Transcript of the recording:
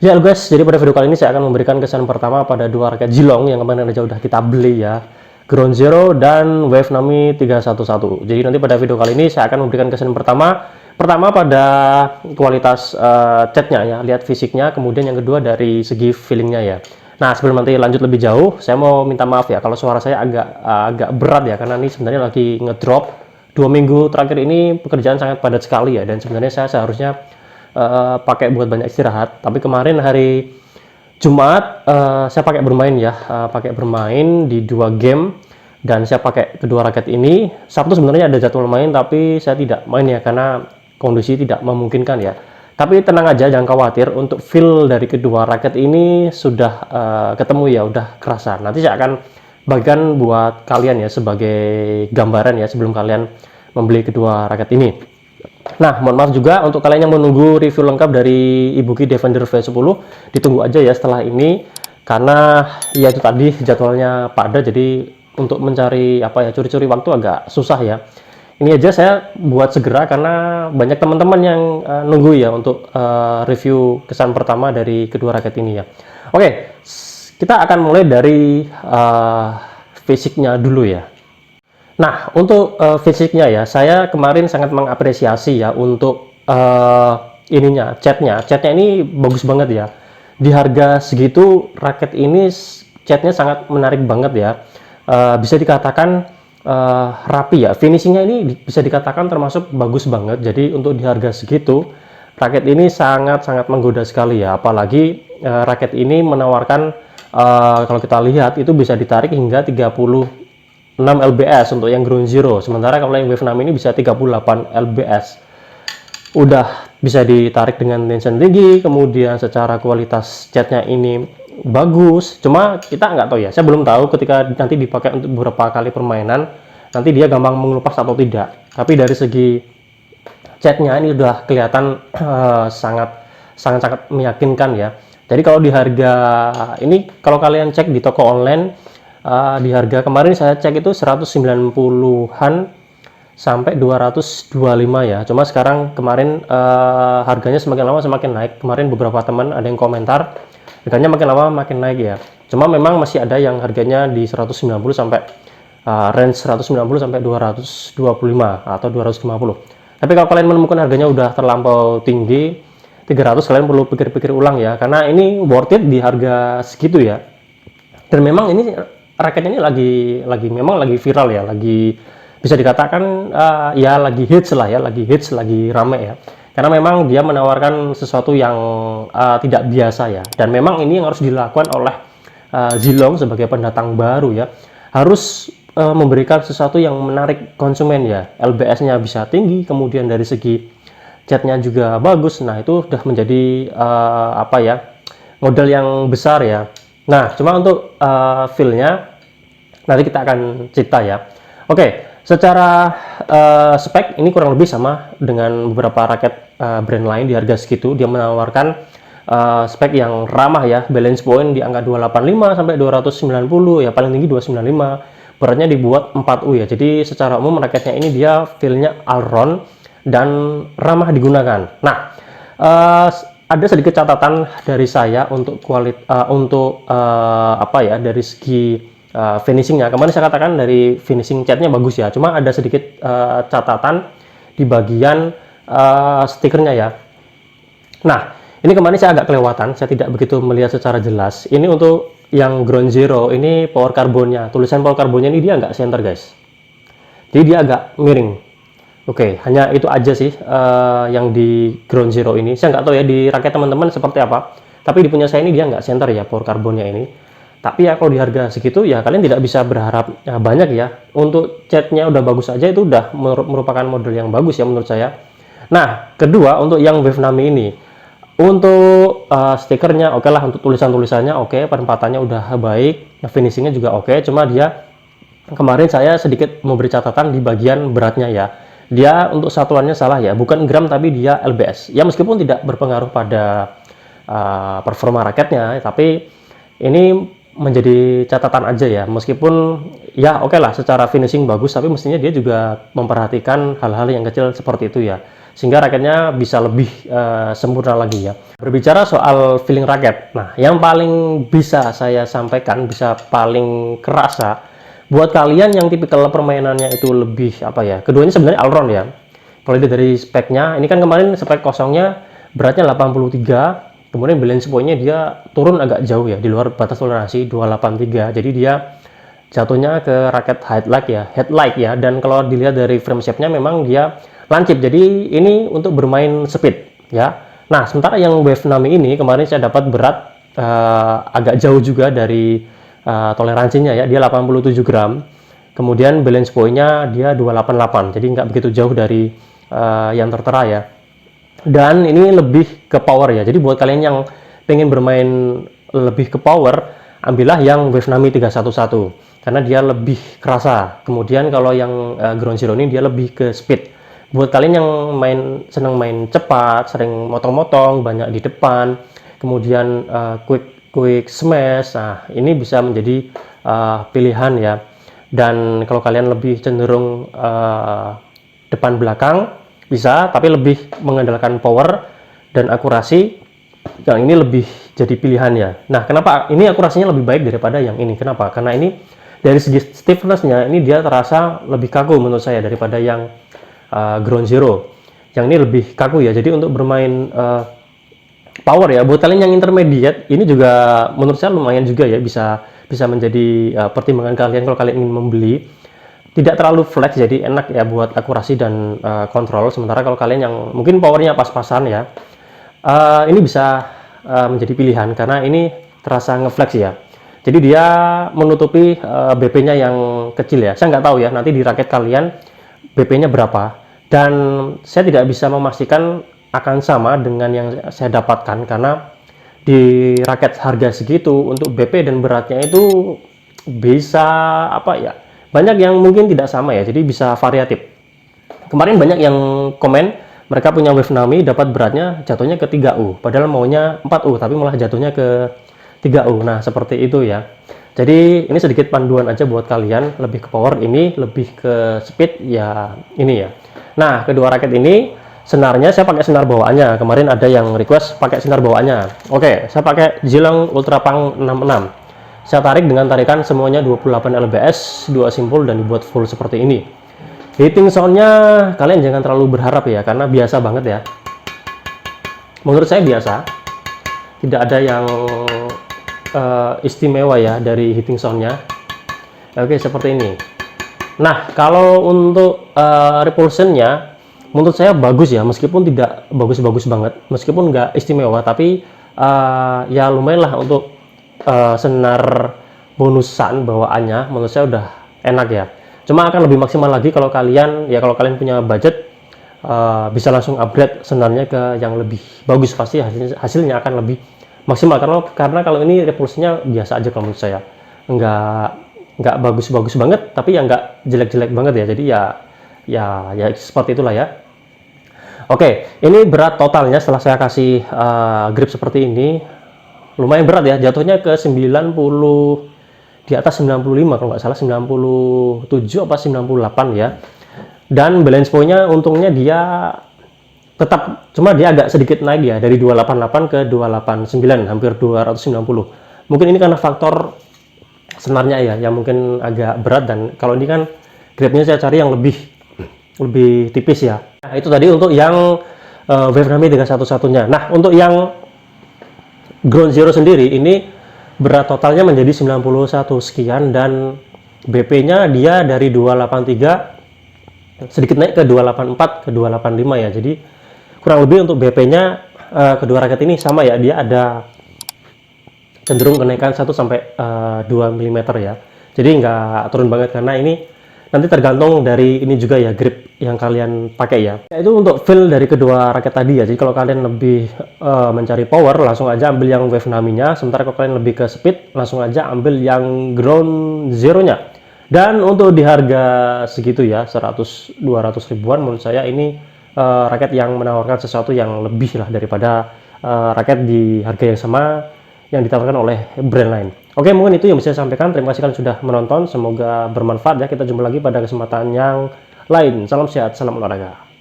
Ya guys, jadi pada video kali ini saya akan memberikan kesan pertama pada dua raket Zilong yang kemarin aja udah kita beli ya, Ground Zero dan Wave Nami 311. Jadi nanti pada video kali ini saya akan memberikan kesan pertama pada kualitas catnya ya, lihat fisiknya, kemudian yang kedua dari segi feelingnya ya. Nah, sebelum nanti lanjut lebih jauh, saya mau minta maaf ya kalau suara saya agak berat ya, karena ini sebenarnya lagi ngedrop. 2 minggu terakhir ini pekerjaan sangat padat sekali ya, dan sebenarnya saya seharusnya pakai buat banyak istirahat, tapi kemarin hari Jumat saya pakai bermain ya, pakai bermain di 2 game, dan saya pakai kedua raket ini. Sabtu sebenarnya ada jadwal main, tapi saya tidak main ya karena kondisi tidak memungkinkan ya. Tapi tenang aja, jangan khawatir, untuk feel dari kedua raket ini sudah ketemu ya, udah kerasa. Nanti saya akan bagikan buat kalian ya sebagai gambaran ya sebelum kalian membeli kedua raket ini. Nah, mohon maaf juga untuk kalian yang menunggu review lengkap dari Ibuki Defender V10, ditunggu aja ya setelah ini, karena ya itu tadi jadwalnya padat, jadi untuk mencari curi-curi waktu agak susah ya. Ini aja saya buat segera karena banyak teman-teman yang nunggu ya untuk review kesan pertama dari kedua raket ini ya. Oke, kita akan mulai dari fisiknya dulu ya. Nah, untuk fisiknya ya, saya kemarin sangat mengapresiasi ya untuk catnya ini bagus banget ya. Di harga segitu, raket ini catnya sangat menarik banget ya. Bisa dikatakan rapi ya. Finishingnya ini bisa dikatakan termasuk bagus banget. Jadi untuk di harga segitu, raket ini sangat-sangat menggoda sekali ya. Apalagi raket ini menawarkan kalau kita lihat itu bisa ditarik hingga 36 lbs untuk yang Ground Zero, sementara kalau yang Wave Nami ini bisa 38 lbs. Udah bisa ditarik dengan tension tinggi, kemudian secara kualitas catnya ini bagus. Cuma kita nggak tahu ya, saya belum tahu ketika nanti dipakai untuk beberapa kali permainan nanti dia gampang mengelupas atau tidak. Tapi dari segi catnya ini udah kelihatan sangat meyakinkan ya. Jadi kalau di harga ini, kalau kalian cek di toko online, di harga kemarin saya cek itu 190-an sampai 225 ya. Cuma sekarang kemarin harganya semakin lama semakin naik. Kemarin beberapa teman ada yang komentar harganya makin lama makin naik ya. Cuma memang masih ada yang harganya di 190 sampai range 190 sampai 225 atau 250. Tapi kalau kalian menemukan harganya udah terlampau tinggi 300, kalian perlu pikir-pikir ulang ya, karena ini worth it di harga segitu ya. Dan memang ini raketnya ini memang lagi viral ya, lagi bisa dikatakan ya lagi hits lah ya, lagi rame ya, karena memang dia menawarkan sesuatu yang tidak biasa ya. Dan memang ini yang harus dilakukan oleh Zilong sebagai pendatang baru ya, harus memberikan sesuatu yang menarik konsumen ya. LBS-nya bisa tinggi, kemudian dari segi catnya juga bagus. Nah, itu udah menjadi modal yang besar ya. Nah, cuma untuk feel-nya nanti kita akan cerita ya. Oke, secara spek ini kurang lebih sama dengan beberapa raket brand lain di harga segitu. Dia menawarkan spek yang ramah ya, balance point di angka 285 sampai 290 ya, paling tinggi 295. Beratnya dibuat 4U ya. Jadi secara umum raketnya ini dia feel-nya all round dan ramah digunakan. Nah, ada sedikit catatan dari saya untuk dari segi finishingnya. Kemarin saya katakan dari finishing catnya bagus ya, cuma ada sedikit catatan di bagian stikernya ya. Nah, ini kemarin saya agak kelewatan, saya tidak begitu melihat secara jelas. Ini untuk yang Ground Zero, ini power carbonnya, tulisan power carbonnya ini dia nggak center guys, jadi dia agak miring. Oke, hanya itu aja sih yang di Ground Zero ini. Saya nggak tahu ya di raket teman-teman seperti apa, tapi di punya saya ini dia nggak center ya power carbonnya ini. Tapi ya kalau di harga segitu ya kalian tidak bisa berharap banyak ya. Untuk catnya udah bagus aja, itu udah merupakan model yang bagus ya menurut saya. Nah, kedua untuk yang Wave Nami ini, untuk stikernya oke lah, untuk tulisannya oke, penempatannya udah baik, finishingnya juga oke. Cuma dia kemarin saya sedikit memberi catatan di bagian beratnya ya. Dia untuk satuannya salah ya, bukan gram tapi dia lbs. Ya meskipun tidak berpengaruh pada performa raketnya, tapi ini menjadi catatan aja ya. Meskipun ya oke lah secara finishing bagus, tapi mestinya dia juga memperhatikan hal-hal yang kecil seperti itu ya. sehingga raketnya bisa lebih sempurna lagi ya. Berbicara soal feeling raket, nah yang paling bisa saya sampaikan, bisa paling kerasa buat kalian yang tipikal permainannya itu lebih apa ya, keduanya sebenarnya all-round ya. Kalau dari speknya, ini kan kemarin spek kosongnya beratnya 83, kemudian balance point-nya dia turun agak jauh ya, di luar batas toleransi 283, jadi dia jatuhnya ke raket headlight ya, dan kalau dilihat dari frame shape-nya memang dia lancip, jadi ini untuk bermain speed ya. Nah, sementara yang Wave Nami ini kemarin saya dapat berat agak jauh juga dari toleransinya ya, dia 87 gram, kemudian balance point-nya dia 288, jadi nggak begitu jauh dari yang tertera ya. Dan ini lebih ke power ya, jadi buat kalian yang pengen bermain lebih ke power, ambillah yang Wave Nami 311 karena dia lebih kerasa. Kemudian kalau yang Ground Zero ini dia lebih ke speed. Buat kalian yang senang main cepat, sering motong-motong, banyak di depan, kemudian quick smash, nah ini bisa menjadi pilihan ya. Dan kalau kalian lebih cenderung depan belakang bisa, tapi lebih mengandalkan power dan akurasi, yang ini lebih jadi pilihan ya. Nah, kenapa ini akurasinya lebih baik daripada yang ini? Kenapa? Karena ini dari segi stiffness-nya ini dia terasa lebih kaku menurut saya daripada yang Ground Zero. Yang ini lebih kaku ya. Jadi untuk bermain power ya, buat kalian yang intermediate ini juga menurut saya lumayan juga ya, bisa menjadi pertimbangan kalian kalau kalian ingin membeli. Tidak terlalu flex, jadi enak ya buat akurasi dan kontrol. Sementara kalau kalian yang mungkin powernya pas-pasan ya, ini bisa menjadi pilihan karena ini terasa ngeflex ya. Jadi dia menutupi BP-nya yang kecil ya. Saya nggak tahu ya nanti di raket kalian BP-nya berapa, dan saya tidak bisa memastikan akan sama dengan yang saya dapatkan karena di raket harga segitu untuk BP dan beratnya itu bisa apa ya, banyak yang mungkin tidak sama ya, jadi bisa variatif. Kemarin banyak yang komen mereka punya Wave Nami dapat beratnya jatuhnya ke 3U, padahal maunya 4U tapi malah jatuhnya ke 3U. Nah, seperti itu ya. Jadi ini sedikit panduan aja buat kalian, lebih ke power, ini lebih ke speed ya ini ya. Nah, kedua raket ini senarnya saya pakai senar bawaannya. Kemarin ada yang request pakai senar bawaannya. Oke, saya pakai Zilong Ultrapunk 66. Saya tarik dengan tarikan semuanya 28 lbs, 2 simpul dan dibuat full seperti ini. Hitting soundnya kalian jangan terlalu berharap ya, karena biasa banget ya. Menurut saya biasa, tidak ada yang istimewa ya dari hitting soundnya. Oke, seperti ini. Nah, kalau untuk repulsionnya menurut saya bagus ya, meskipun tidak bagus-bagus banget, meskipun nggak istimewa, tapi ya lumayan lah untuk senar bonusan bawaannya. Menurut saya udah enak ya. Cuma akan lebih maksimal lagi kalau kalian punya budget, bisa langsung upgrade senarnya ke yang lebih bagus, pasti hasilnya akan lebih maksimal. Karena kalau ini repulsinya biasa aja kalau menurut saya, nggak bagus-bagus banget, tapi ya nggak jelek-jelek banget ya. Jadi ya seperti itulah ya. Oke, ini berat totalnya setelah saya kasih grip seperti ini, lumayan berat ya, jatuhnya ke 90, di atas 95 kalau nggak salah, 97 apa 98 ya. Dan balance point-nya untungnya dia tetap, cuma dia agak sedikit naik ya, dari 288 ke 289, hampir 290. Mungkin ini karena faktor senarnya ya, yang mungkin agak berat, dan kalau ini kan gripnya saya cari yang lebih tipis ya. Nah, itu tadi untuk yang Wave Nami 311-nya. Nah, untuk yang Ground Zero sendiri ini berat totalnya menjadi 91 sekian, dan BP-nya dia dari 283 sedikit naik ke 284 ke 285 ya. Jadi kurang lebih untuk BP-nya kedua raket ini sama ya, dia ada cenderung kenaikan 1 sampai 2 mm ya. Jadi nggak turun banget, karena ini nanti tergantung dari ini juga ya, grip yang kalian pakai ya. Itu untuk feel dari kedua raket tadi ya. Jadi kalau kalian lebih mencari power, langsung aja ambil yang Wave Nami-nya. Sementara kalau kalian lebih ke speed, langsung aja ambil yang Ground Zero-nya. Dan untuk di harga segitu ya, 100-200 ribuan, menurut saya ini raket yang menawarkan sesuatu yang lebih lah daripada raket di harga yang sama yang ditawarkan oleh brand lain. Oke, mungkin itu yang bisa saya sampaikan. Terima kasih kalian sudah menonton, semoga bermanfaat ya. Kita jumpa lagi pada kesempatan yang lain. Salam sehat, salam olahraga.